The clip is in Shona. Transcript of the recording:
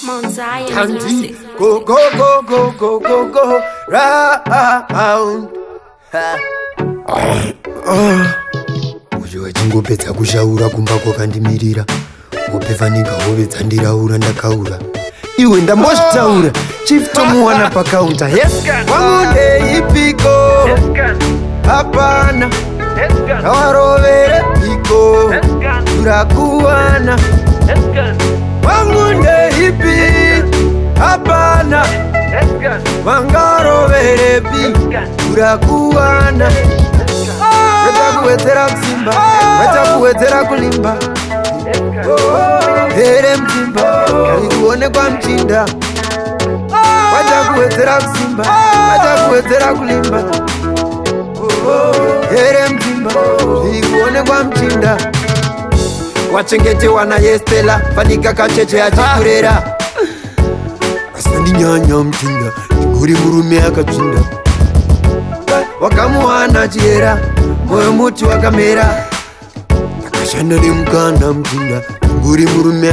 Mount Zion music. Go, go, go, go, go, go, go, round. Uji wachingopedza kushaura kumba kwakandimirira. Mopevhanika hovedza ndiraura ndakaura. Iwe ndambozvitaura chief tomuwana pakaunta. Yes, wangu ndeipiko. Hapana nawarovere piko turakuwana. Wangu ndeipi. Hapana wangarovere pi turakuwana. Wetakuwedzera kusimba, wetakuwedzera kulimba. Here mtimba ikuonekwa mchinda. Wetakuwedzera kusimba, wetakuwedzera kulimba. Here mtimba ikuonekwa mchinda. Wachengetewa na Estela fanika kacheche achikurera. Asandi nyanya mchinda nguri murume akachinda. Wakamuwana chiera moyo muti wakamera. Akashanda nemukanda mchinda nguri murume